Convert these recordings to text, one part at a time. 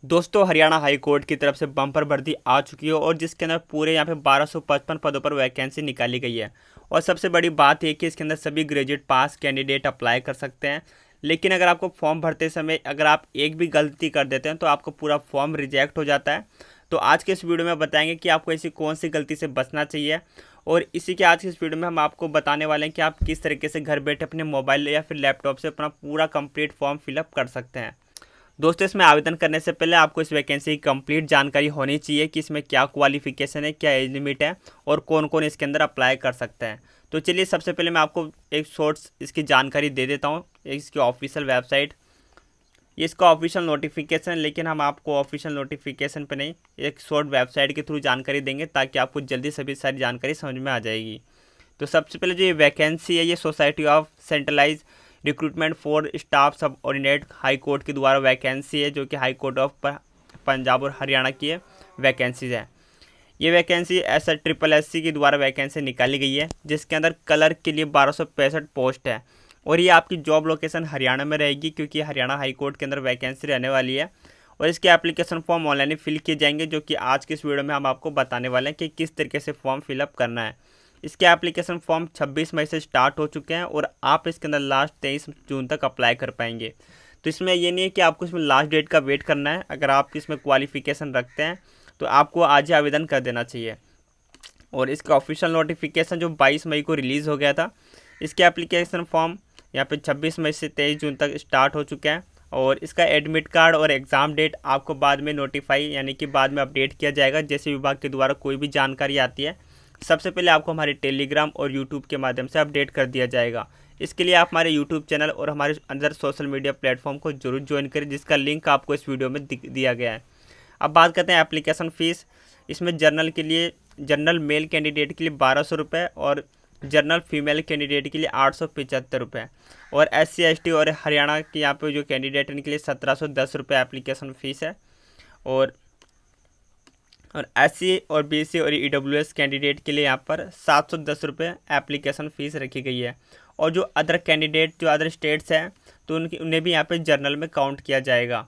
दोस्तों Haryana high court की तरफ से बम्पर भर्ती आ चुकी है और जिसके अंदर पूरे यहाँ पे 1255 पदों पर वैकेंसी निकाली गई है। और सबसे बड़ी बात यह कि इसके अंदर सभी ग्रेजुएट पास कैंडिडेट अप्लाई कर सकते हैं। लेकिन अगर आपको फॉर्म भरते समय अगर आप एक भी गलती कर देते हैं तो आपको पूरा फॉर्म रिजेक्ट हो जाता है। तो आज के इस वीडियो में बताएंगे कि आपको ऐसी कौन सी गलती से बचना चाहिए। और इसी के आज के इस वीडियो में हम आपको बताने वाले हैं कि आप किस तरीके से घर बैठे अपने मोबाइल या फिर लैपटॉप से अपना पूरा कंप्लीट फॉर्म फिलअप कर सकते हैं। दोस्तों इसमें आवेदन करने से पहले आपको इस वैकेंसी की कंप्लीट जानकारी होनी चाहिए कि इसमें क्या क्वालिफिकेशन है, क्या एज लिमिट है और कौन कौन इसके अंदर अप्लाई कर सकते हैं। तो चलिए सबसे पहले मैं आपको एक शॉर्ट्स इसकी जानकारी दे देता हूँ। इसकी ऑफिशियल वेबसाइट, ये इसका ऑफिशियल नोटिफिकेशन, लेकिन हम आपको ऑफिशियल नोटिफिकेशन पे नहीं, एक शॉर्ट वेबसाइट के थ्रू जानकारी देंगे ताकि आपको जल्दी सभी सारी जानकारी समझ में आ जाएगी। तो सबसे पहले जो ये वैकेंसी है ये society of centralize recruitment for staff subordinate high court के द्वारा वैकेंसी है, जो कि हाई कोर्ट ऑफ पंजाब और हरियाणा की वैकेंसीज है। ये वैकेंसी SSSC के द्वारा वैकेंसी निकाली गई है, जिसके अंदर क्लर्क के लिए 1265 पोस्ट है। और ये आपकी जॉब लोकेशन हरियाणा में रहेगी, क्योंकि हरियाणा हाई कोर्ट के अंदर वैकेंसी रहने वाली है। और इसके एप्लीकेशन फॉर्म ऑनलाइन फिल किए जाएंगे, जो कि आज के इस वीडियो में हम आपको बताने वाले हैं कि किस तरीके से फॉर्म फिलअप करना है। इसके एप्लीकेशन फॉर्म 26 मई से स्टार्ट हो चुके हैं और आप इसके अंदर लास्ट 23 जून तक अप्लाई कर पाएंगे। तो इसमें ये नहीं है कि आपको इसमें लास्ट डेट का वेट करना है। अगर आप इसमें क्वालिफिकेशन रखते हैं तो आपको आज ही आवेदन कर देना चाहिए। और इसका ऑफिशियल नोटिफिकेशन जो 22 मई को रिलीज़ हो गया था, इसके एप्लीकेशन फॉर्म यहाँ पे 26 मई से 23 जून तक स्टार्ट हो चुके हैं। और इसका एडमिट कार्ड और एग्ज़ाम डेट आपको बाद में नोटिफाई यानी कि बाद में अपडेट किया जाएगा। जैसे विभाग के द्वारा कोई भी जानकारी आती है, सबसे पहले आपको हमारे टेलीग्राम और यूट्यूब के माध्यम से अपडेट कर दिया जाएगा। इसके लिए आप हमारे यूट्यूब चैनल और हमारे अंदर सोशल मीडिया प्लेटफॉर्म को जरूर ज्वाइन करें, जिसका लिंक आपको इस वीडियो में दिया गया है। अब बात करते हैं एप्लीकेशन फ़ीस। इसमें जनरल मेल कैंडिडेट के लिए 1200 रुपये और जनरल फीमेल कैंडिडेट के लिए 875 रुपये। और SC ST और हरियाणा के यहाँ पे जो कैंडिडेट हैं इनके लिए 1710 रुपये एप्लीकेशन फ़ीस है। और SC और BC और EWS कैंडिडेट के लिए यहाँ पर 710 रुपये एप्लीकेशन फ़ीस रखी गई है। और जो अदर कैंडिडेट जो अदर स्टेट्स हैं तो उन्हें भी यहाँ पे जर्नल में काउंट किया जाएगा।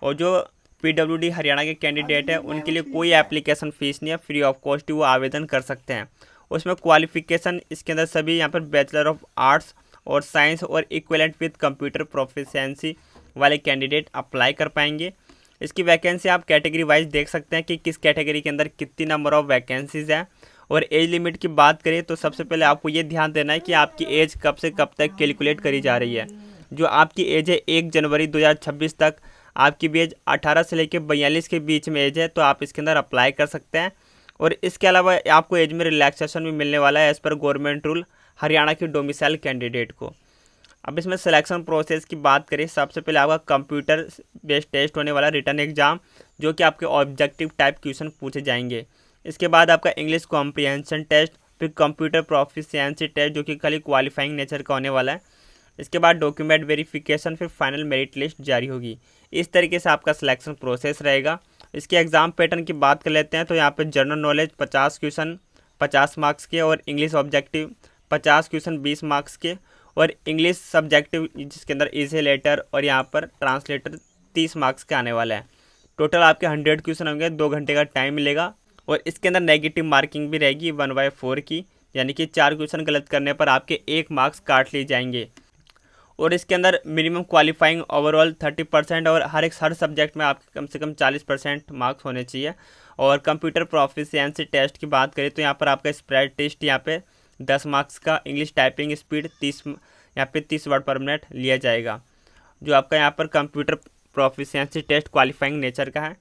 और जो PWD हरियाणा के कैंडिडेट हैं उनके लिए कोई एप्लीकेशन फ़ीस नहीं है, फ्री ऑफ कॉस्ट ही वो आवेदन कर सकते हैं। उसमें क्वालिफिकेशन इसके अंदर सभी यहाँ पर बैचलर ऑफ आर्ट्स और साइंस और इक्विवेलेंट विद कंप्यूटर प्रोफिशिएंसी वाले कैंडिडेट अप्लाई कर पाएंगे। इसकी वैकेंसी आप कैटेगरी वाइज देख सकते हैं कि किस कैटेगरी के अंदर कितनी नंबर ऑफ वैकेंसीज़ हैं। और एज लिमिट की बात करें तो सबसे पहले आपको ये ध्यान देना है कि आपकी एज कब से कब तक कैलकुलेट करी जा रही है। जो आपकी एज है 1 जनवरी 2026 तक, आपकी भी एज 18 से लेकर 42 के बीच में एज है, तो आप इसके अंदर अप्लाई कर सकते हैं। और इसके अलावा आपको एज में रिलैक्सेशन भी मिलने वाला है as per government rule Haryana के डोमिसाइल कैंडिडेट को। अब इसमें सिलेक्शन प्रोसेस की बात करें, सबसे पहले आपका कंप्यूटर बेस्ड टेस्ट होने वाला रिटर्न एग्जाम, जो कि आपके ऑब्जेक्टिव टाइप क्वेश्चन पूछे जाएंगे। इसके बाद आपका इंग्लिश कॉम्प्रिहेंशन टेस्ट, फिर कंप्यूटर प्रोफिशिएंसी टेस्ट जो कि खाली क्वालिफाइंग नेचर का होने वाला है। इसके बाद डॉक्यूमेंट वेरिफिकेशन, फिर फाइनल मेरिट लिस्ट जारी होगी। इस तरीके से आपका सिलेक्शन प्रोसेस रहेगा। इसके एग्ज़ाम पैटर्न की बात कर लेते हैं तो यहाँ पर जनरल नॉलेज 50 क्वेश्चन 50 मार्क्स के, और इंग्लिश ऑब्जेक्टिव 50 क्वेश्चन 20 मार्क्स के, और इंग्लिश सब्जेक्टिव जिसके अंदर इजी लेटर और यहाँ पर ट्रांसलेटर 30 मार्क्स के आने वाला है। टोटल आपके 100 क्वेश्चन होंगे, 2 घंटे का टाइम मिलेगा। और इसके अंदर नेगेटिव मार्किंग भी रहेगी 1/4 की, यानी कि 4 क्वेश्चन गलत करने पर आपके 1 मार्क्स काट लिए जाएंगे। और इसके अंदर मिनिमम क्वालिफाइंग ओवरऑल 30% और हर सब्जेक्ट में आपके कम से कम 40% मार्क्स होने चाहिए। और कंप्यूटर प्रोफिशिएंसी टेस्ट की बात करें तो यहाँ पर आपका स्प्रेड टेस्ट यहाँ पे 10 मार्क्स का, इंग्लिश टाइपिंग स्पीड 30 यहाँ पे 30 वर्ड पर मिनट लिया जाएगा, जो आपका यहाँ पर computer proficiency test qualifying nature का है।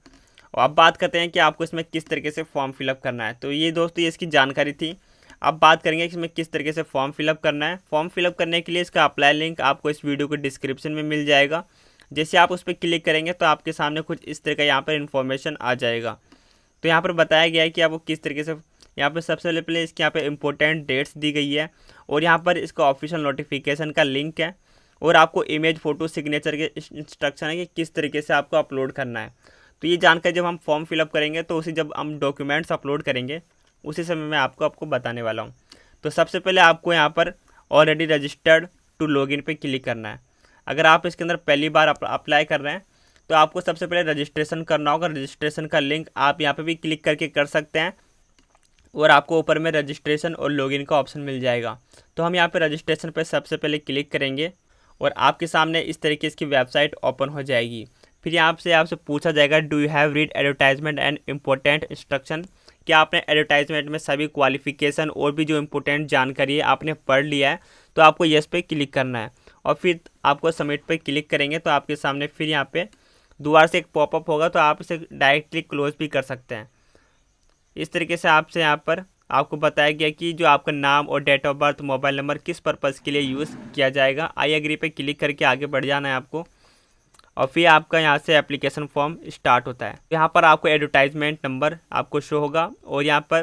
और अब बात करते हैं कि आपको इसमें किस तरीके से फॉर्म फिलअप करना है। तो ये दोस्तों ये इसकी जानकारी थी। अब बात करेंगे कि इसमें किस तरीके से फॉर्म फिलअप करना है। फॉर्म फिलअप करने के लिए इसका अप्लाई लिंक आपको इस वीडियो के डिस्क्रिप्शन में मिल जाएगा। जैसे आप उस पर क्लिक करेंगे तो आपके सामने कुछ इस तरह का यहाँ पर इन्फॉर्मेशन आ जाएगा। तो यहाँ पर बताया गया है कि आपको किस तरीके से, यहाँ पर सबसे पहले इसके यहाँ पे इंपॉर्टेंट डेट्स दी गई है, और यहाँ पर इसका ऑफिशियल नोटिफिकेशन का लिंक है, और आपको इमेज फ़ोटो सिग्नेचर के इंस्ट्रक्शन है कि किस तरीके से आपको अपलोड करना है। तो ये जानकर जब हम फॉर्म फिलअप करेंगे तो उसी जब हम डॉक्यूमेंट्स अपलोड करेंगे उसी समय मैं आपको बताने वाला हूँ। तो सबसे पहले आपको यहाँ पर ऑलरेडी रजिस्टर्ड टू लॉगिन पे क्लिक करना है। अगर आप इसके अंदर पहली बार अप्लाई कर रहे हैं तो आपको सबसे पहले रजिस्ट्रेशन करना होगा। रजिस्ट्रेशन का लिंक आप यहाँ पे भी क्लिक करके कर सकते हैं और आपको ऊपर में रजिस्ट्रेशन और लॉगिन का ऑप्शन मिल जाएगा। तो हम यहाँ पे रजिस्ट्रेशन पे सबसे पहले क्लिक करेंगे और आपके सामने इस तरीके की वेबसाइट ओपन हो जाएगी। फिर यहाँ से आपसे पूछा जाएगा do you have read advertisement and important instruction, क्या आपने एडवर्टाइजमेंट में सभी क्वालिफिकेशन और भी जो इम्पोर्टेंट जानकारी है आपने पढ़ लिया है। तो आपको येस पे क्लिक करना है और फिर आपको सबमिट पे क्लिक करेंगे तो आपके सामने फिर यहाँ पे दोबारा से एक पॉपअप होगा, तो आप इसे डायरेक्टली क्लोज भी कर सकते हैं। इस तरीके से आपसे यहाँ पर आपको बताया गया कि जो आपका नाम और date of birth, mobile number किस पर्पज़ के लिए यूज़ किया जाएगा। आई एग्री पे क्लिक करके आगे बढ़ जाना है आपको और फिर आपका यहाँ से एप्लीकेशन फॉर्म स्टार्ट होता है। यहाँ पर आपको एडवर्टाइजमेंट नंबर आपको शो होगा और यहाँ पर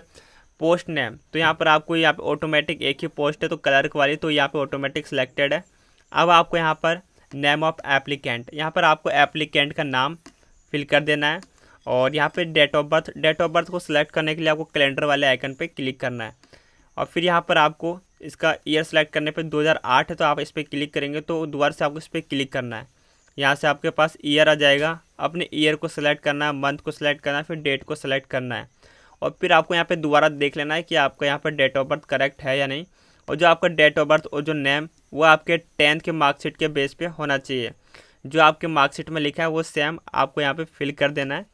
पोस्ट नेम, तो यहाँ पर आपको यहाँ पे ऑटोमेटिक एक ही पोस्ट है तो क्लर्क वाली, तो यहाँ पे ऑटोमेटिक सिलेक्टेड है। अब आपको यहाँ पर नेम ऑफ एप्लीकेंट, यहाँ पर आपको एप्लीकेंट का नाम फिल कर देना है और यहाँ पे डेट ऑफ बर्थ को सिलेक्ट करने के लिए आपको कैलेंडर वाले आइकन पे क्लिक करना है और फिर यहाँ पर आपको इसका ईयर सेलेक्ट करने पे 2008 है तो आप इस पर क्लिक करेंगे तो दोबारा से आपको इस पर क्लिक करना है। यहाँ से आपके पास ईयर आ जाएगा, अपने ईयर को सिलेक्ट करना है, मंथ को सिलेक्ट करना है, फिर डेट को सिलेक्ट करना है और फिर आपको यहाँ पे दोबारा देख लेना है कि आपका यहाँ पर डेट ऑफ बर्थ करेक्ट है या नहीं। और जो आपका डेट ऑफ बर्थ और जो नेम वो आपके 10th के मार्कशीट के बेस पे होना चाहिए। जो आपके मार्कशीट में लिखा है वो सेम आपको यहाँ पे फिल कर देना है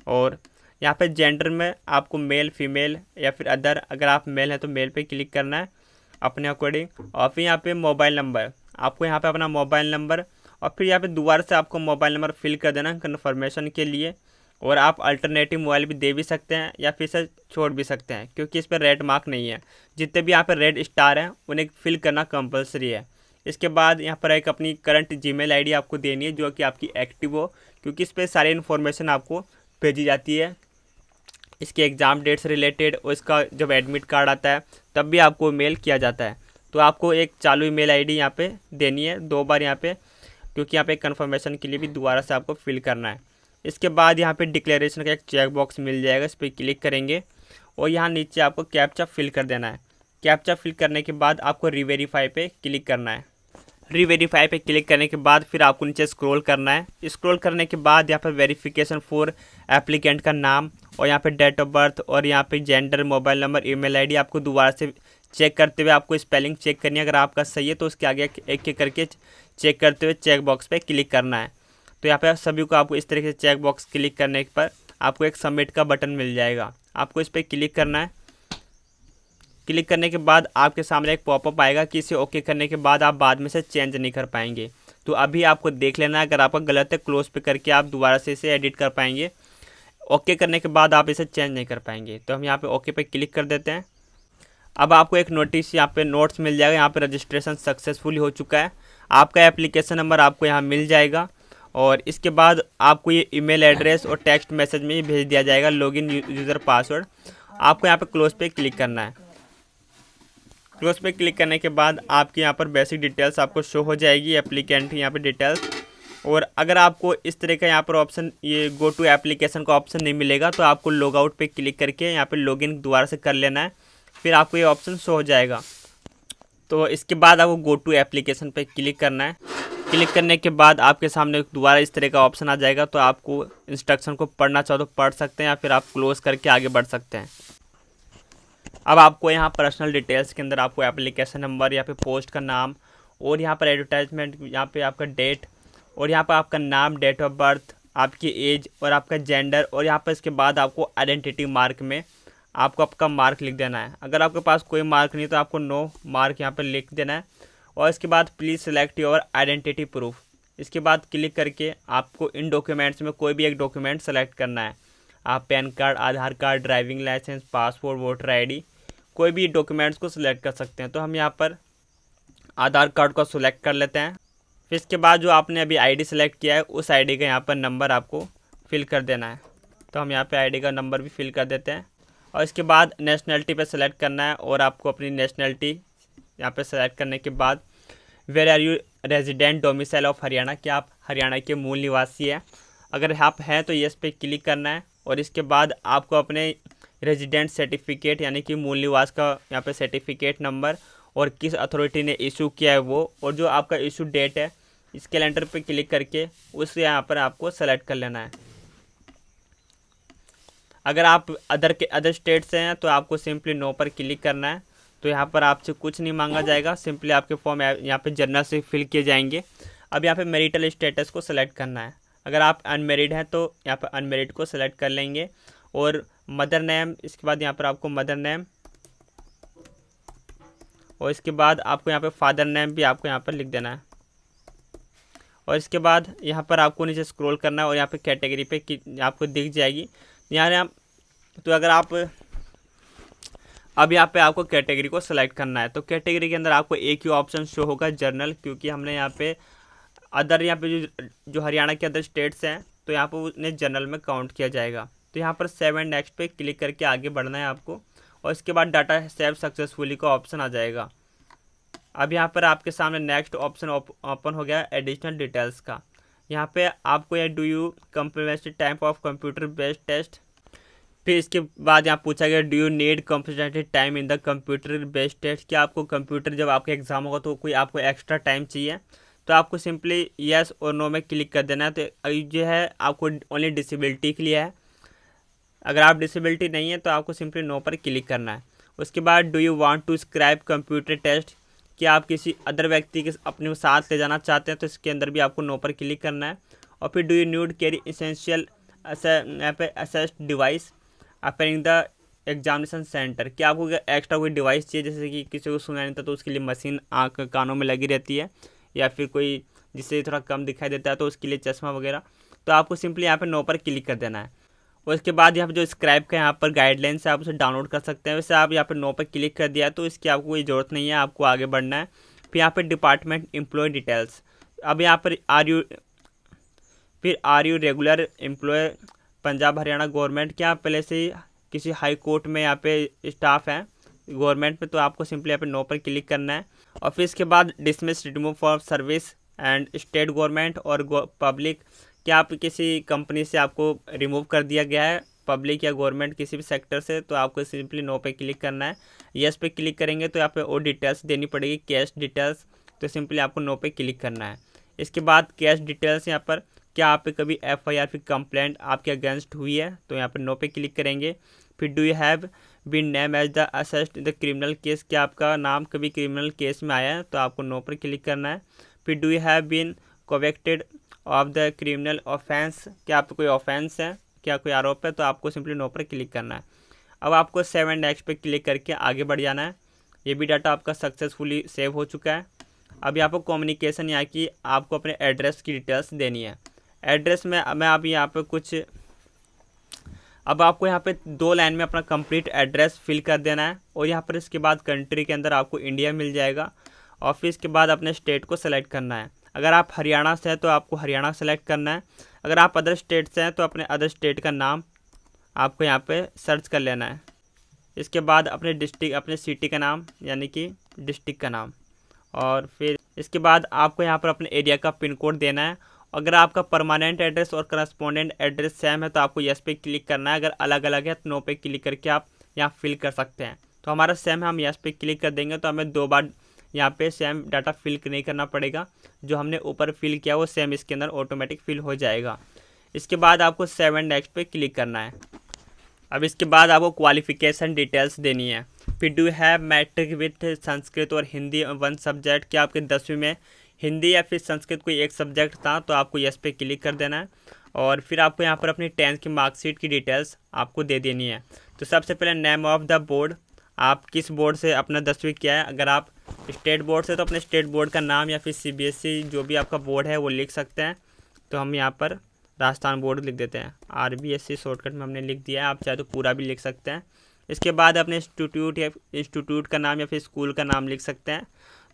और यहाँ पे जेंडर में आपको मेल, फीमेल या फिर अदर, अगर आप मेल हैं तो मेल पे क्लिक करना है अपने अकॉर्डिंग। और फिर यहाँ पे मोबाइल नंबर, आपको यहाँ पे अपना मोबाइल नंबर और फिर यहाँ पे दोबारा से आपको मोबाइल नंबर फिल कर देना कन्फर्मेशन के लिए। और आप अल्टरनेटिव मोबाइल भी दे भी सकते हैं या फिर से छोड़ भी सकते हैं क्योंकि इस पर रेड मार्क नहीं है। जितने भी यहाँ पर रेड स्टार हैं उन्हें फिल करना कंपलसरी है। इसके बाद यहाँ पर एक अपनी करंट जीमेल आईडी आपको देनी है जो कि आपकी एक्टिव हो, क्योंकि इस पर सारी इन्फॉर्मेशन आपको भेजी जाती है इसके एग्ज़ाम डेट से रिलेटेड। और इसका जब एडमिट कार्ड आता है तब भी आपको मेल किया जाता है। तो आपको एक चालू ईमेल आईडी यहाँ पे देनी है 2 बार यहाँ पे, क्योंकि यहाँ पे कन्फर्मेशन के लिए भी दोबारा से आपको फिल करना है। इसके बाद यहाँ पे डिक्लेरेशन का एक चेक बॉक्स मिल जाएगा, इस पर क्लिक करेंगे और यहाँ नीचे आपको कैप्चा फिल कर देना है। कैप्चा फिल करने के बाद आपको रीवेरीफाई पे क्लिक करना है। रीवेरीफाई पे क्लिक करने के बाद फिर आपको नीचे स्क्रॉल करना है। स्क्रॉल करने के बाद यहाँ पर वेरिफिकेशन फॉर एप्लीकेंट का नाम और यहाँ पे डेट ऑफ बर्थ और यहाँ पे gender, mobile number, email ID आपको दोबारा से चेक करते हुए आपको स्पेलिंग चेक करनी है। अगर आपका सही है तो उसके आगे एक एक करके चेक करते हुए चेक बॉक्स पे क्लिक करना है। तो यहाँ पे सभी को आपको इस तरीके से चेक बॉक्स क्लिक करने पर आपको एक सबमिट का बटन मिल जाएगा, आपको इस पर क्लिक करना है। क्लिक करने के बाद आपके सामने एक पॉपअप आएगा कि इसे ओके करने के बाद आप बाद में से चेंज नहीं कर पाएंगे। तो अभी आपको देख लेना है, अगर आपका गलत है क्लोज पे करके आप दोबारा से इसे एडिट कर पाएंगे। ओके करने के बाद आप इसे चेंज नहीं कर पाएंगे। तो हम यहाँ पे ओके पे क्लिक कर देते हैं। अब आपको एक नोटिस यहाँ पे नोट्स मिल जाएगा, यहाँ पे रजिस्ट्रेशन सक्सेसफुल हो चुका है। आपका एप्लीकेशन नंबर आपको यहाँ मिल जाएगा और इसके बाद आपको ये ईमेल एड्रेस और टेक्स्ट मैसेज में ही भेज दिया जाएगा लॉगिन यूज़र पासवर्ड। आपको यहाँ पे क्लोज पे क्लिक करना है। क्लोज पे क्लिक करने के बाद आपके यहाँ पर बेसिक डिटेल्स आपको शो हो जाएगी, एप्लीकेंट यहाँ पे डिटेल्स। और अगर आपको इस तरह का यहाँ पर ऑप्शन, ये गो टू एप्लीकेशन का ऑप्शन नहीं मिलेगा तो आपको लॉग आउट पे क्लिक करके यहाँ पे लॉगिन दोबारा से कर लेना है, फिर आपको ये ऑप्शन शो हो जाएगा। तो इसके बाद आपको गो टू एप्लीकेशन पे क्लिक करना है। क्लिक करने के बाद आपके सामने दोबारा इस तरह का ऑप्शन आ जाएगा, तो आपको इंस्ट्रक्शन को पढ़ना चाहो तो पढ़ सकते हैं या फिर आप क्लोज करके आगे बढ़ सकते हैं। अब आपको यहाँ पर्सनल डिटेल्स के अंदर आपको एप्लीकेशन नंबर, यहाँ पे पोस्ट का नाम और यहाँ पर एडवर्टाइजमेंट, यहाँ पे आपका डेट और यहाँ पर आपका नाम, डेट ऑफ बर्थ, आपकी एज और आपका जेंडर और यहाँ पर इसके बाद आपको आइडेंटिटी मार्क में आपको आपका मार्क लिख देना है। अगर आपके पास कोई मार्क नहीं तो आपको नो मार्क यहाँ पर लिख देना है। और इसके बाद please select your identity proof. इसके बाद क्लिक करके आपको इन डॉक्यूमेंट्स में कोई भी एक डॉक्यूमेंट सेलेक्ट करना है। आप PAN card, Aadhaar card, driving licence, passport, voter ID, कोई भी डॉक्यूमेंट्स को सिलेक्ट कर सकते हैं। तो हम यहाँ पर आधार कार्ड को सिलेक्ट कर लेते हैं। फिर इसके बाद जो आपने अभी आईडी सेलेक्ट किया है उस आईडी का यहाँ पर नंबर आपको फिल कर देना है। तो हम यहाँ पे आईडी का नंबर भी फिल कर देते हैं। और इसके बाद नेशनलिटी पे सेलेक्ट करना है और आपको अपनी नेशनलिटी यहाँ पे सेलेक्ट करने के बाद where are you resident domicile of Haryana, क्या आप हरियाणा के मूल निवासी हैं। अगर आप हैं तो येस पे क्लिक करना है। और इसके बाद आपको अपने रेजिडेंट सर्टिफिकेट यानी कि मूल निवास का यहाँ पे सर्टिफिकेट नंबर और किस अथॉरिटी ने इशू किया है वो, और जो आपका इशू डेट है इस कैलेंडर पे क्लिक करके उस यहाँ पर आपको सेलेक्ट कर लेना है। अगर आप अदर स्टेट से हैं तो आपको सिंपली नो पर क्लिक करना है। तो यहाँ पर आपसे कुछ नहीं मांगा जाएगा, सिंपली आपके फॉर्म यहाँ पे जनरल से फिल किए जाएंगे। अब यहाँ पे मैरिटल स्टेटस को सेलेक्ट करना है। अगर आप अनमेरिड हैं तो यहाँ पर अनमेरिड को सेलेक्ट कर लेंगे। और मदर नेम, इसके बाद यहाँ पर आपको मदर नेम, और इसके बाद आपको यहाँ पे फादर नेम भी आपको यहाँ पर लिख देना है। और इसके बाद यहाँ पर आपको नीचे स्क्रॉल करना है और यहाँ पे कैटेगरी पे आपको दिख जाएगी यहाँ। तो अगर आप अब यहाँ पे आपको कैटेगरी को सिलेक्ट करना है। तो कैटेगरी के अंदर आपको एक ही ऑप्शन शो होगा, जर्नल, क्योंकि हमने यहाँ पे अदर यहाँ पे जो हरियाणा के अदर स्टेट्स हैं तो यहाँ पर उन्हें जनरल में काउंट किया जाएगा। तो यहाँ पर सेव एंड नेक्स्ट पे क्लिक करके आगे बढ़ना है आपको। और इसके बाद डाटा सेव सक्सेसफुली का ऑप्शन आ जाएगा। अब यहाँ पर आपके सामने नेक्स्ट ऑप्शन ओपन हो गया एडिशनल डिटेल्स का। यहाँ पे आपको ये do you complementary type of computer based test, फिर इसके बाद यहाँ पूछा गया do you need complementary time in the computer based test, क्या आपको कंप्यूटर जब आपका एग्जाम होगा तो कोई आपको एक्स्ट्रा टाइम चाहिए। तो आपको सिंपली येस और नो में क्लिक कर देना है। तो ये है आपको ओनली डिसेबिलिटी के लिए है। अगर आप डिसेबिलिटी नहीं है तो आपको सिंपली नो पर क्लिक करना है। उसके बाद do you want to scribe computer test, कि आप किसी अदर व्यक्ति के अपने साथ ले जाना चाहते हैं तो इसके अंदर भी आपको नो पर क्लिक करना है। और फिर do you need carry essential assessed device appearing the examination centre, क्या आपको एक्स्ट्रा कोई डिवाइस चाहिए, जैसे कि किसी को सुना नहीं था तो उसके लिए मशीन आँख कानों में लगी रहती है, या फिर कोई जिससे थोड़ा कम दिखाई देता है तो उसके लिए चश्मा वगैरह। तो आपको सिंपली यहाँ पर नो पर क्लिक कर देना है। और इसके बाद यहाँ पर जो स्क्राइब का यहाँ पर गाइडलाइंस है आप उसे डाउनलोड कर सकते हैं। वैसे आप यहाँ पर नो पर क्लिक कर दिया तो इसकी आपको कोई ज़रूरत नहीं है, आपको आगे बढ़ना है। फिर यहाँ पर डिपार्टमेंट एम्प्लॉय डिटेल्स, अब यहाँ पर are you regular employ Punjab Haryana government, क्या आप पहले से ही किसी हाई कोर्ट में यहाँ पे स्टाफ हैं गवर्नमेंट में, तो आपको सिंपली यहाँ पे नो पर क्लिक करना है। और फिर इसके बाद dismiss remove for service and state government और पब्लिक, क्या आप किसी कंपनी से आपको रिमूव कर दिया गया है, पब्लिक या गवर्नमेंट किसी भी सेक्टर से, तो आपको सिंपली नो पे क्लिक करना है। येस पे क्लिक करेंगे तो यहाँ पे और डिटेल्स देनी पड़ेगी, कैश डिटेल्स, तो सिंपली आपको नो पे क्लिक करना है। इसके बाद कैश डिटेल्स यहाँ पर क्या आप पे कभी FIR फिर कंप्लेंट आपके अगेंस्ट हुई है, तो यहाँ पर नो पे क्लिक करेंगे। फिर do you have been name as the assessed the criminal case, क्या आपका नाम कभी क्रिमिनल केस में आया है, तो आपको नो पर क्लिक करना है। फिर do you have been convicted of the criminal offence, क्या आपको कोई ऑफेंस है, क्या कोई आरोप है, तो आपको सिंपली नो पर क्लिक करना है। अब आपको सेव एंड नेक्स्ट पे क्लिक करके आगे बढ़ जाना है। ये भी डाटा आपका सक्सेसफुली सेव हो चुका है। अब यहाँ पर कम्युनिकेशन यहाँ की आपको अपने एड्रेस की डिटेल्स देनी है। एड्रेस में मैं आप यहाँ पे कुछ, अब आपको यहाँ पे 2 लाइन में अपना कंप्लीट एड्रेस फिल कर देना है। और यहाँ पर इसके बाद कंट्री के अंदर आपको इंडिया मिल जाएगा। और फिर इसके बाद अपने स्टेट को सेलेक्ट करना है। अगर आप हरियाणा से हैं तो आपको हरियाणा सेलेक्ट करना है। अगर आप अदर स्टेट से हैं तो अपने अदर स्टेट का नाम आपको यहाँ पे सर्च कर लेना है। इसके बाद अपने डिस्ट्रिक्ट, अपने सिटी का नाम यानी कि डिस्ट्रिक्ट का नाम, और फिर इसके बाद आपको यहाँ पर अपने एरिया का पिन कोड देना है। अगर आपका परमानेंट एड्रेस और करस्पॉन्डेंट एड्रेस सेम है तो आपको यस पे क्लिक करना है। अगर अलग अलग है तो नो पे क्लिक करके आप यहाँ फिल कर सकते हैं। तो हमारा सेम है, हम यस पे क्लिक कर देंगे तो हमें 2 बार यहाँ पे सेम डाटा फिल नहीं करना पड़ेगा। जो हमने ऊपर फिल किया वो सेम इसके अंदर ऑटोमेटिक फिल हो जाएगा। इसके बाद आपको सेव एंड नेक्स्ट पे क्लिक करना है। अब इसके बाद आपको क्वालिफिकेशन डिटेल्स देनी है। फिर do have matric with Sanskrit और हिंदी 1 सब्जेक्ट, क्या आपके 10वीं में हिंदी या फिर संस्कृत कोई एक सब्जेक्ट था, तो आपको यस पे क्लिक कर देना है। और फिर आपको यहाँ पर अपनी 10th की मार्कशीट की डिटेल्स आपको दे देनी है। तो सबसे पहले नेम ऑफ द बोर्ड, आप किस बोर्ड से अपना 10वीं किया है। अगर आप स्टेट बोर्ड से तो अपने स्टेट बोर्ड का नाम या फिर CBSE जो भी आपका बोर्ड है वो लिख सकते हैं। तो हम यहाँ पर राजस्थान बोर्ड लिख देते हैं, RBSE शॉर्टकट में हमने लिख दिया है, आप चाहे तो पूरा भी लिख सकते हैं। इसके बाद अपने इंस्टीट्यूट का नाम या फिर स्कूल का नाम लिख सकते हैं।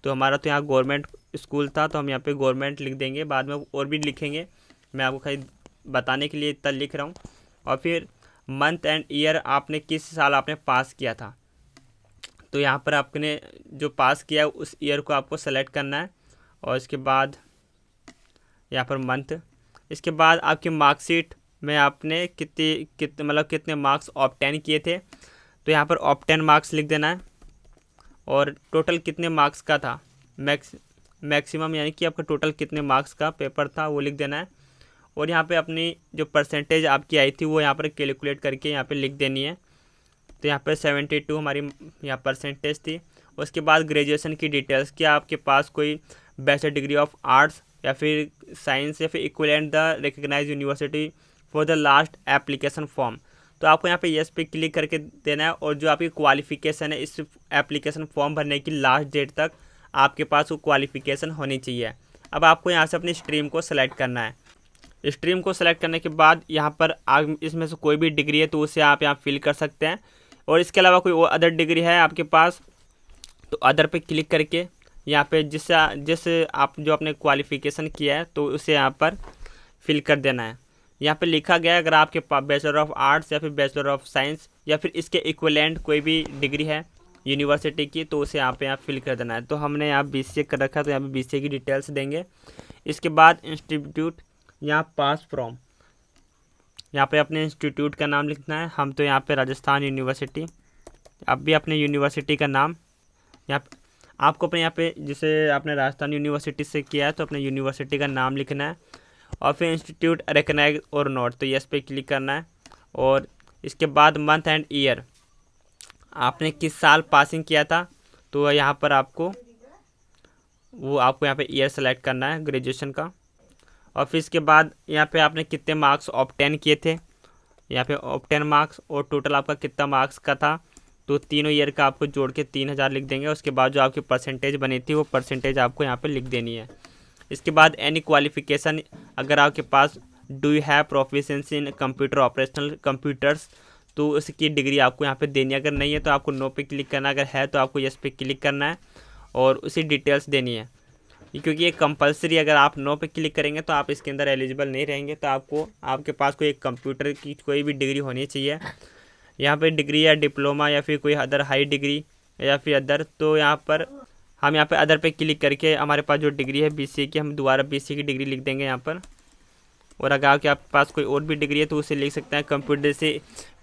तो हमारा तो यहाँ गवर्नमेंट स्कूल था तो हम यहाँ पे गवर्नमेंट लिख देंगे, बाद में और भी लिखेंगे, मैं आपको खाली बताने के लिए इतना लिख रहा हूँ। और फिर मंथ एंड ईयर, आपने किस साल आपने पास किया था, तो यहाँ पर आपने जो पास किया है उस ईयर को आपको सेलेक्ट करना है। और इसके बाद यहाँ पर मंथ, इसके बाद आपकी मार्कशीट में आपने कितने मार्क्स ऑब्टेन किए थे, तो यहाँ पर ऑब्टेन मार्क्स लिख देना है। और टोटल कितने मार्क्स का था, मैक्स मैक्सिमम यानी कि आपका टोटल कितने मार्क्स का पेपर था वो लिख देना है। और यहाँ पे अपनी जो परसेंटेज आपकी आई थी वो यहाँ पर कैलकुलेट करके यहाँ पे लिख देनी है। तो यहाँ पे 72 हमारी यहाँ परसेंटेज थी। उसके बाद ग्रेजुएशन की डिटेल्स, क्या आपके पास कोई बैचलर डिग्री ऑफ आर्ट्स या फिर साइंस या फिर equivalent the recognise university for the last application form. तो आपको यहाँ पे यस पे क्लिक करके देना है। और जो आपकी क्वालिफिकेशन है, इस एप्लीकेशन फॉर्म भरने की लास्ट डेट तक आपके पास वो क्वालिफिकेशन होनी चाहिए। अब आपको यहाँ से अपनी स्ट्रीम को सेलेक्ट करना है। स्ट्रीम को सेलेक्ट करने के बाद यहाँ पर इसमें से कोई भी डिग्री है तो उसे आप यहाँ फिल कर सकते हैं। और इसके अलावा कोई और अदर डिग्री है आपके पास तो अदर पे क्लिक करके यहाँ पे जिस आप जो आपने क्वालिफिकेशन किया है तो उसे यहाँ पर फिल कर देना है। यहाँ पे लिखा गया है अगर आपके पास बैचलर ऑफ आर्ट्स या फिर बैचलर ऑफ साइंस या फिर इसके इक्विवेलेंट कोई भी डिग्री है यूनिवर्सिटी की तो उसे यहाँ पे यहाँ फिल कर देना है। तो हमने यहाँ BCA कर रखा है तो यहाँ पे BCA की डिटेल्स देंगे। इसके बाद इंस्टीट्यूट, यहाँ पास फ्रॉम, यहाँ पे अपने इंस्टीट्यूट का नाम लिखना है। हम तो यहाँ पे राजस्थान यूनिवर्सिटी, आप भी अपने यूनिवर्सिटी का नाम यहाँ आपको अपने यहाँ पे जैसे आपने राजस्थान यूनिवर्सिटी से किया है तो अपने यूनिवर्सिटी का नाम लिखना है। और फिर इंस्टीट्यूट रिकग्नाइज और नॉट तो यस पे क्लिक करना है। और इसके बाद मंथ एंड ईयर, आपने किस साल पासिंग किया था तो यहाँ पर आपको यहाँ पे ईयर सेलेक्ट करना है ग्रेजुएशन का। और फिर इसके बाद यहाँ पे आपने कितने मार्क्स ऑब्टेन किए थे, यहाँ पे ऑब्टेन मार्क्स और टोटल आपका कितना मार्क्स का था तो तीनों ईयर का आपको जोड़ के 3000 लिख देंगे। उसके बाद जो आपकी परसेंटेज बनी थी वो परसेंटेज आपको यहाँ पे लिख देनी है। इसके बाद एनी क्वालिफिकेशन, अगर आपके पास do you have proficiency in computer operational computers तो उसकी डिग्री आपको यहाँ पे देनी है। अगर नहीं है तो आपको नो पे क्लिक करना है, अगर है तो आपको यस पे क्लिक करना है और उसी डिटेल्स देनी है। क्योंकि ये कंपलसरी, अगर आप नो पे क्लिक करेंगे तो आप इसके अंदर एलिजिबल नहीं रहेंगे। तो आपको आपके पास कोई एक कंप्यूटर की कोई भी डिग्री होनी चाहिए यहाँ पे, डिग्री या डिप्लोमा या फिर कोई अदर हाई डिग्री या फिर अदर। तो यहाँ पर हम यहाँ पे अदर पे क्लिक करके हमारे पास जो डिग्री है BCA की, हम दोबारा BCA की डिग्री लिख देंगे यहाँ पर। और अगर आपके पास कोई और भी डिग्री है तो उसे लिख सकते हैं। कंप्यूटर से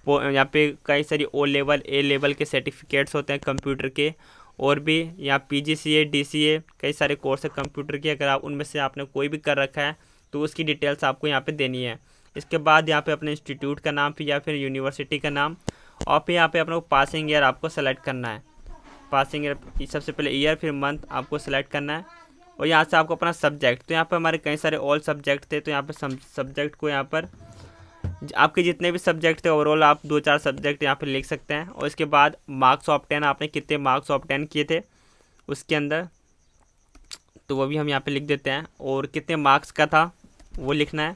यहाँ पे कई सारी O लेवल A लेवल के सर्टिफिकेट्स होते हैं कंप्यूटर के, और भी यहाँ PGCA DCA कई सारे कोर्स है कंप्यूटर के। अगर आप उनमें से आपने कोई भी कर रखा है तो उसकी डिटेल्स आपको यहाँ पे देनी है। इसके बाद यहाँ पे अपने इंस्टीट्यूट का नाम फिर या फिर यूनिवर्सिटी का नाम, और फिर यहाँ पे अपने पासिंग ईयर आपको सेलेक्ट करना है। पासिंग ईयर सबसे पहले ईयर फिर मंथ आपको सेलेक्ट करना है। और यहाँ से आपको अपना सब्जेक्ट, तो यहाँ पर हमारे कई सारे ऑल सब्जेक्ट थे तो यहाँ पर सब्जेक्ट को यहाँ पर आपके जितने भी सब्जेक्ट थे ओवरऑल आप 2-4 सब्जेक्ट यहाँ पर लिख सकते हैं। और इसके बाद मार्क्स ऑब्टेन, आपने कितने मार्क्स ऑब्टेन किए थे उसके अंदर तो वो भी हम यहाँ पे लिख देते हैं। और कितने मार्क्स का था वो लिखना है।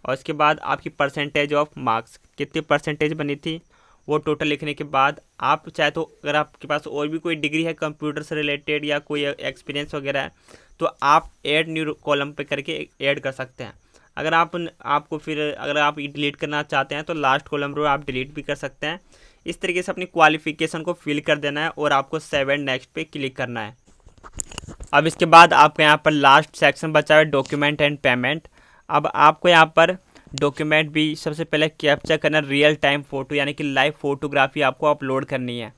और इसके बाद आपकी परसेंटेज ऑफ मार्क्स, कितनी परसेंटेज बनी थी वो टोटल लिखने के बाद आप चाहे तो अगर आपके पास और भी कोई डिग्री है कंप्यूटर से रिलेटेड या कोई एक्सपीरियंस वगैरह है तो आप ऐड न्यू कॉलम पे करके ऐड कर सकते हैं। अगर आपको फिर अगर आप डिलीट करना चाहते हैं तो लास्ट कॉलम रो आप डिलीट भी कर सकते हैं। इस तरीके से अपनी क्वालिफिकेशन को फिल कर देना है और आपको सेव एंड नेक्स्ट पे क्लिक करना है। अब इसके बाद आपका यहाँ पर लास्ट सेक्शन बचा है डॉक्यूमेंट एंड पेमेंट। अब आपको यहाँ पर डॉक्यूमेंट भी सबसे पहले कैप्चर करना, रियल टाइम फ़ोटो यानी कि लाइव फोटोग्राफी आपको अपलोड करनी है।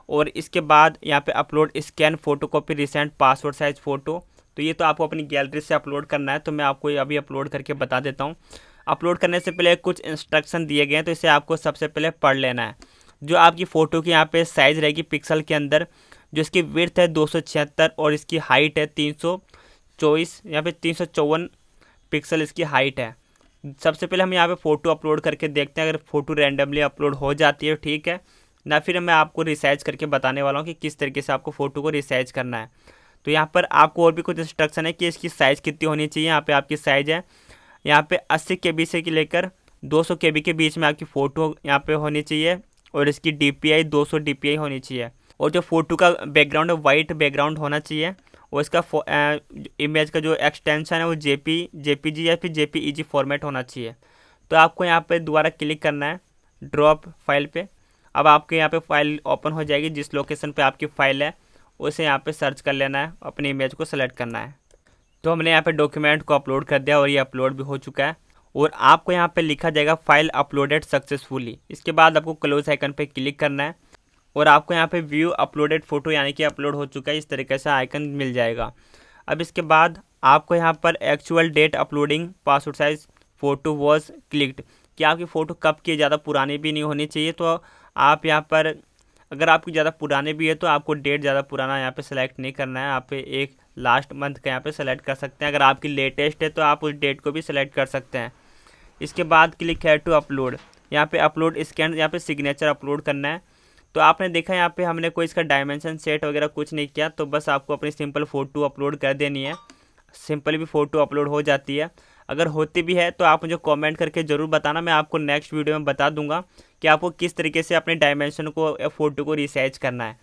और इसके बाद यहाँ पे upload scan photocopy recent passport size photo, तो ये तो आपको अपनी गैलरी से अपलोड करना है। तो मैं आपको अभी अपलोड करके बता देता हूँ। अपलोड करने से पहले कुछ इंस्ट्रक्शन दिए गए हैं तो इसे आपको सबसे पहले पढ़ लेना है। जो आपकी फ़ोटो की यहाँ पे साइज़ रहेगी पिक्सल के अंदर, जो इसकी विड्थ है 276 और इसकी हाइट है 324 या फिर 354 पिक्सल इसकी हाइट है। सबसे पहले हम यहाँ पे फ़ोटो अपलोड करके देखते हैं, अगर फ़ोटो रैंडमली अपलोड हो जाती है ठीक है, ना फिर मैं आपको रिसाइज करके बताने वाला हूँ कि किस तरीके से आपको फ़ोटो को रिसाइज करना है। तो यहाँ पर आपको और भी कुछ इंस्ट्रक्शन है कि इसकी साइज़ कितनी होनी चाहिए। यहाँ पे आपकी साइज़ है यहाँ पे 80 KB से लेकर 200 KB के बीच में आपकी फ़ोटो यहाँ पे होनी चाहिए। और इसकी DPI 200 DPI होनी चाहिए। और जो फ़ोटो का बैकग्राउंड है वाइट बैकग्राउंड होना चाहिए। और इसका इमेज का जो एक्सटेंशन है वो JPG या फिर JPEG फॉर्मेट होना चाहिए। तो आपको यहाँ पे दोबारा क्लिक करना है ड्रॉप फाइल पे। अब आपके यहाँ पे फाइल ओपन हो जाएगी, जिस लोकेशन पे आपकी फ़ाइल है उसे यहाँ पे सर्च कर लेना है, अपनी इमेज को सेलेक्ट करना है। तो हमने यहाँ पे डॉक्यूमेंट को अपलोड कर दिया और ये अपलोड भी हो चुका है। और आपको यहाँ पे लिखा जाएगा फाइल अपलोडेड सक्सेसफुली। इसके बाद आपको क्लोज आइकन पे क्लिक करना है और आपको यहाँ पे व्यू अपलोडेड फ़ोटो यानी कि अपलोड हो चुका है, इस तरीके से आइकन मिल जाएगा। अब इसके बाद आपको यहाँ पर actual date uploading passport size photo was clicked, कि आपकी फ़ोटो कब की, ज़्यादा पुरानी भी नहीं होनी चाहिए। तो आप यहाँ पर अगर आपकी ज़्यादा पुरानी भी है तो आपको डेट ज़्यादा पुराना यहाँ पे सेलेक्ट नहीं करना है, आप एक लास्ट मंथ का यहाँ पे सेलेक्ट कर सकते हैं। अगर आपकी लेटेस्ट है तो आप उस डेट को भी सेलेक्ट कर सकते हैं। इसके बाद क्लिक है टू अपलोड, यहाँ पे अपलोड स्कैन, यहाँ पे सिग्नेचर अपलोड करना है। तो आपने देखा यहाँ पे हमने कोई इसका डायमेंशन सेट वगैरह कुछ नहीं किया, तो बस आपको अपनी सिंपल फ़ोटो अपलोड कर देनी है। सिंपल भी फ़ोटो अपलोड हो जाती है। अगर होती भी है तो आप मुझे कमेंट करके ज़रूर बताना, मैं आपको नेक्स्ट वीडियो में बता दूंगा कि आपको किस तरीके से अपने डायमेंशन को या फ़ोटो को रिसाइज करना है।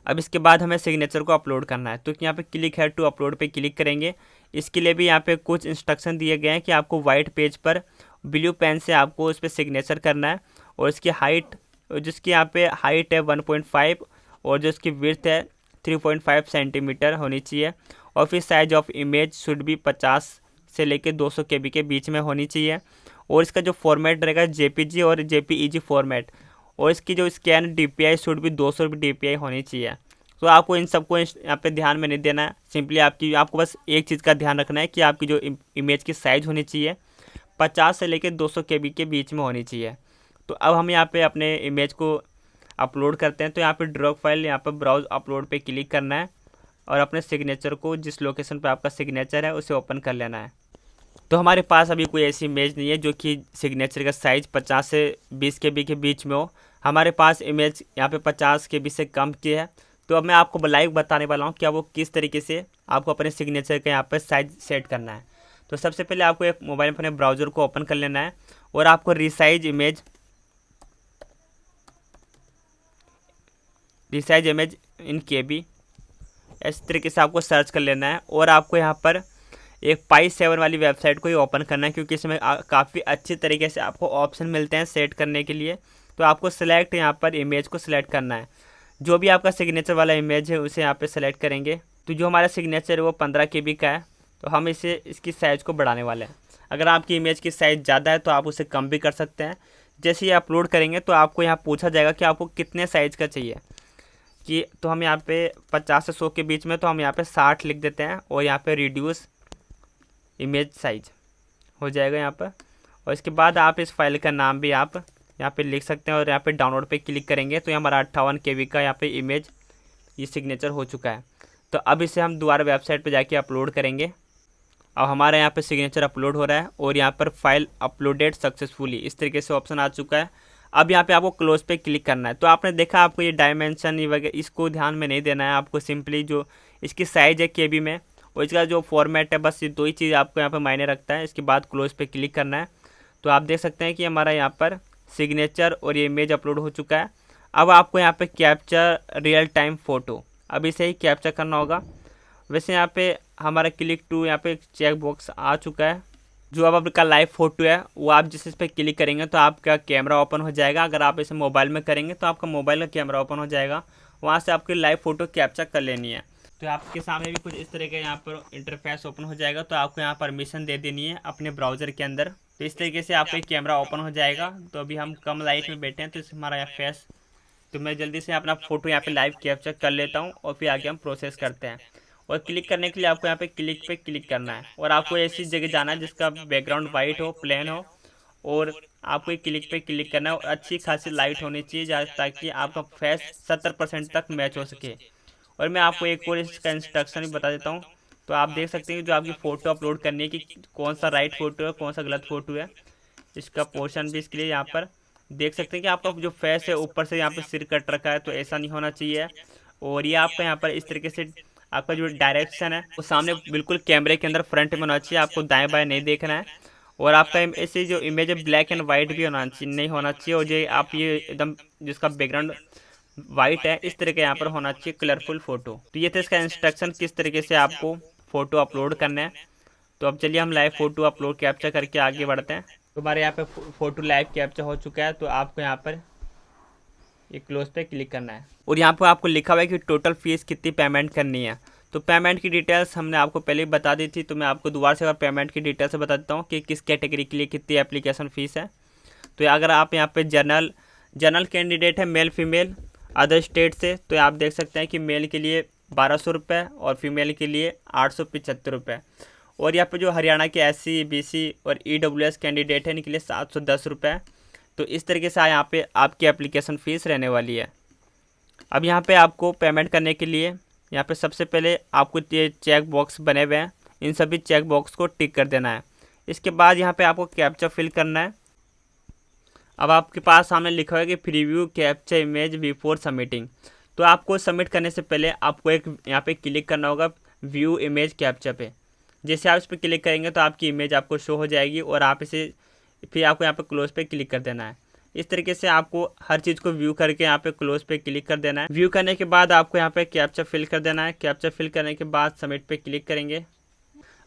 अब इसके बाद हमें सिग्नेचर को अपलोड करना है, तो यहाँ पे क्लिक है टू अपलोड पे क्लिक करेंगे। इसके लिए भी यहाँ पे कुछ इंस्ट्रक्शन दिए गए हैं कि आपको वाइट पेज पर ब्लू पेन से आपको उस पर सिग्नेचर करना है, और इसकी हाइट, जिसकी यहाँ पे हाइट है 1.5 और जो इसकी विड्थ है 3.5 सेंटीमीटर होनी चाहिए। और फिर साइज ऑफ इमेज शुड भी 50 से लेके 200 KB के बीच में होनी चाहिए। और इसका जो फॉर्मेट रहेगा JPG और JPEG फॉर्मेट, और इसकी जो स्कैन DPI शुड भी 200 DPI होनी चाहिए। तो आपको इन सबको यहाँ पे ध्यान में नहीं देना है, सिंपली आपको बस एक चीज़ का ध्यान रखना है कि आपकी जो इमेज की साइज़ होनी चाहिए 50 से लेकर 200 KB के बीच में होनी चाहिए। तो अब हम यहाँ पे अपने इमेज को अपलोड करते हैं। तो यहाँ पे ड्रॉप फाइल, यहाँ पर ब्राउज अपलोड पे क्लिक करना है और अपने सिग्नेचर को, जिस लोकेशन पे आपका सिग्नेचर है उसे ओपन कर लेना है। तो हमारे पास अभी कोई ऐसी इमेज नहीं है जो कि सिग्नेचर का साइज़ 50 से 20 KB के बीच में हो। हमारे पास इमेज यहाँ पे 50 KB से कम की है। तो अब मैं आपको लाइव बताने वाला हूँ कि वो किस तरीके से आपको अपने सिग्नेचर का यहाँ पर साइज सेट करना है। तो सबसे पहले आपको एक मोबाइल अपने ब्राउज़र को ओपन कर लेना है और आपको रिसाइज इमेज इन KB इस तरीके से आपको सर्च कर लेना है। और आपको यहाँ पर एक Pi7 वाली वेबसाइट को ही ओपन करना है, क्योंकि इसमें काफ़ी अच्छी तरीके से आपको ऑप्शन मिलते हैं सेट करने के लिए। तो आपको सिलेक्ट, यहाँ पर इमेज को सिलेक्ट करना है, जो भी आपका सिग्नेचर वाला इमेज है उसे यहाँ पे सेलेक्ट करेंगे। तो जो हमारा सिग्नेचर है वो 15 KB का है, तो हम इसकी साइज़ को बढ़ाने वाले हैं। अगर आपकी इमेज की साइज़ ज़्यादा है तो आप उसे कम भी कर सकते हैं। जैसे ही अपलोड करेंगे तो आपको यहाँ पूछा जाएगा कि आपको कितने साइज़ का चाहिए, कि तो हम यहाँ पे 50 से 100 के बीच में, तो हम यहाँ पे 60 लिख देते हैं और यहाँ पे रिड्यूस इमेज साइज हो जाएगा यहाँ पर। और इसके बाद आप इस फाइल का नाम भी आप यहाँ पे लिख सकते हैं और यहाँ पे डाउनलोड पे क्लिक करेंगे तो हमारा 58 KB का यहाँ पे इमेज ये सिग्नेचर हो चुका है। तो अब इसे हम दोबारा वेबसाइट पे जाके अपलोड करेंगे। अब हमारे यहाँ पे सिग्नेचर अपलोड हो रहा है और यहाँ पर फाइल अपलोडेड सक्सेसफुली इस तरीके से ऑप्शन आ चुका है। अब यहाँ पे आपको क्लोज पे क्लिक करना है। तो आपने देखा आपको ये डायमेंशन वगैरह इसको ध्यान में नहीं देना है, आपको सिंपली जो इसकी साइज़ है KB में और इसका जो फॉर्मेट है, बस ये दो ही चीज़ आपको यहाँ पे मायने रखता है। इसके बाद क्लोज पे क्लिक करना है। तो आप देख सकते हैं कि हमारा यहाँ पर सिग्नेचर और ये इमेज अपलोड हो चुका है। अब आपको यहाँ पे कैप्चर रियल टाइम फ़ोटो, अब इसे ही कैप्चर करना होगा। वैसे यहाँ पे हमारा क्लिक टू यहाँ पे चेक बॉक्स आ चुका है। जो अब आपका लाइव फ़ोटो है वो आप जिस पे क्लिक करेंगे तो आपका कैमरा ओपन हो जाएगा। अगर आप इसे मोबाइल में करेंगे तो आपका मोबाइल का कैमरा ओपन हो जाएगा, वहाँ से आपकी लाइव फ़ोटो कैप्चर कर लेनी है। तो आपके सामने भी कुछ इस तरह का यहाँ पर इंटरफेस ओपन हो जाएगा। तो आपको यहाँ परमिशन दे देनी है अपने ब्राउज़र के अंदर। तो इस तरीके से आपका कैमरा ओपन हो जाएगा। तो अभी हम कम लाइट में बैठे हैं तो हमारा यहाँ फेस, तो मैं जल्दी से अपना फ़ोटो यहाँ पे लाइव कैप्चर कर लेता हूँ और फिर आगे हम प्रोसेस करते हैं। और क्लिक करने के लिए आपको यहाँ पे क्लिक करना है और आपको ऐसी जगह जाना है जिसका बैकग्राउंड वाइट हो, प्लेन हो, और आपको क्लिक पे क्लिक करना है और अच्छी खासी लाइट होनी चाहिए ताकि आपका फेस 70% तक मैच हो सके। और मैं आपको एक और इसका इंस्ट्रक्शन भी बता देता हूँ। तो आप देख सकते हैं कि जो आपकी फ़ोटो अपलोड करनी है कि कौन सा राइट फ़ोटो है, कौन सा गलत फ़ोटो है, इसका पोर्शन भी इसके लिए यहाँ पर देख सकते हैं कि आपका जो फेस है ऊपर से यहाँ पे सिर कट रखा है, तो ऐसा नहीं होना चाहिए। और ये आपका यहाँ पर इस तरीके से आपका जो डायरेक्शन है वो सामने बिल्कुल कैमरे के अंदर फ्रंट में होना चाहिए, आपको दाएं बाएं नहीं देखना है। और आपका ऐसे जो इमेज है ब्लैक एंड वाइट भी होना चाहिए, नहीं होना चाहिए। और जो आप ये एकदम जिसका बैकग्राउंड वाइट है इस तरह का यहाँ पर होना चाहिए कलरफुल फ़ोटो। तो ये था इसका इंस्ट्रक्शन किस तरीके से आपको फ़ोटो अपलोड करना है। तो अब चलिए हम लाइव फ़ोटो अपलोड कैप्चर करके आगे बढ़ते हैं। तो हमारे यहाँ पे फ़ोटो लाइव कैप्चर हो चुका है। तो आपको यहाँ पर ये क्लोज पे क्लिक करना है और यहाँ पर आपको लिखा हुआ है कि टोटल फीस कितनी पेमेंट करनी है। तो पेमेंट की डिटेल्स हमने आपको पहले ही बता दी थी, तो मैं आपको दोबारा से पेमेंट की डिटेल्स बता देता हूँ कि किस कैटेगरी के लिए कितनी एप्लीकेशन फ़ीस है। तो अगर आप यहाँ पे जनरल कैंडिडेट है, मेल फीमेल अदर स्टेट से, तो आप देख सकते हैं कि मेल के लिए 1200 रुपये और फीमेल के लिए 875 रुपये। और यहाँ पे जो हरियाणा के SC BC और EWS कैंडिडेट है इनके लिए 710 रुपये। तो इस तरीके से यहाँ पे आपकी एप्लीकेशन फ़ीस रहने वाली है। अब यहाँ पे आपको पेमेंट करने के लिए यहाँ पे सबसे पहले आपको ये चेक बॉक्स बने हुए हैं, इन सभी चेक बॉक्स को टिक कर देना है। इसके बाद यहाँ पे आपको कैप्चा फिल करना है। अब आपके पास सामने लिखा हुआ है कि preview captcha image before submitting. तो आपको सबमिट करने से पहले आपको एक यहाँ पे क्लिक करना होगा व्यू इमेज कैप्चा पे। जैसे आप इस पर क्लिक करेंगे तो आपकी इमेज आपको शो हो जाएगी और आप इसे फिर आपको यहाँ पे क्लोज पे क्लिक कर देना है। इस तरीके से आपको हर चीज़ को व्यू करके यहाँ पे क्लोज पे क्लिक कर देना है। व्यू करने के बाद आपको यहाँ पे कैप्चा फिल कर देना है। कैप्चा फिल करने के बाद सबमिट पे क्लिक करेंगे।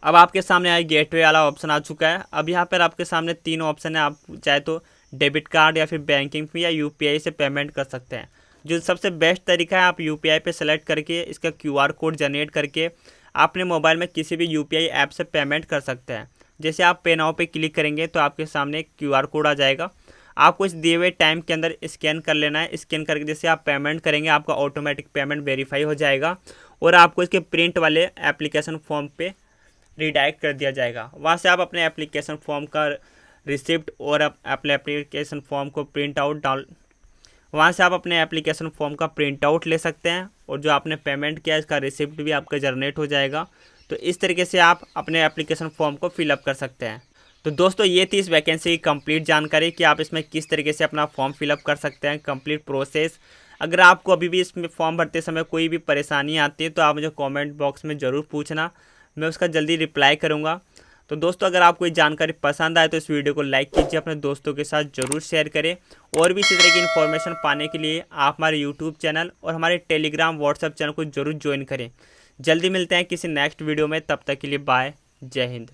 अब आपके सामने यहाँ गेटवे वाला ऑप्शन आ चुका है। अब यहाँ पर आपके सामने 3 ऑप्शन है। आप चाहे तो डेबिट कार्ड या फिर बैंकिंग फी या UPI से पेमेंट कर सकते हैं। जो सबसे बेस्ट तरीका है, आप UPI पे सेलेक्ट करके इसका QR कोड जनरेट करके अपने मोबाइल में किसी भी UPI ऐप से पेमेंट कर सकते हैं। जैसे आप पे नाउ पे क्लिक करेंगे तो आपके सामने एक QR कोड आ जाएगा। आपको इस दिए हुए टाइम के अंदर स्कैन कर लेना है। स्कैन करके जैसे आप पेमेंट करेंगे आपका ऑटोमेटिक पेमेंट वेरीफाई हो जाएगा और आपको इसके प्रिंट वाले एप्लीकेशन फॉर्म पे रिडायरेक्ट कर दिया जाएगा। वहाँ से आप अपने एप्लीकेशन फॉर्म का रिसिप्ट और अपने एप्लीकेशन फॉर्म को प्रिंट आउट वहाँ से आप अपने एप्लीकेशन फॉर्म का प्रिंट आउट ले सकते हैं और जो आपने पेमेंट किया इसका रिसिप्ट भी आपका जनरेट हो जाएगा। तो इस तरीके से आप अपने एप्लीकेशन फॉर्म को फिलअप कर सकते हैं। तो दोस्तों ये थी इस वैकेंसी की कंप्लीट जानकारी कि आप इसमें किस तरीके से अपना फॉर्म फिलअप कर सकते हैं, कंप्लीट प्रोसेस। अगर आपको अभी भी इसमें फॉर्म भरते समय कोई भी परेशानी आती है तो आप मुझे कमेंट बॉक्स में ज़रूर पूछना, मैं उसका जल्दी रिप्लाई करूँगा। तो दोस्तों अगर आपको ये जानकारी पसंद आए तो इस वीडियो को लाइक कीजिए, अपने दोस्तों के साथ ज़रूर शेयर करें। और भी इसी तरह की इन्फॉर्मेशन पाने के लिए आप हमारे यूट्यूब चैनल और हमारे टेलीग्राम व्हाट्सएप चैनल को ज़रूर ज्वाइन करें। जल्दी मिलते हैं किसी नेक्स्ट वीडियो में, तब तक के लिए बाय, जय हिंद।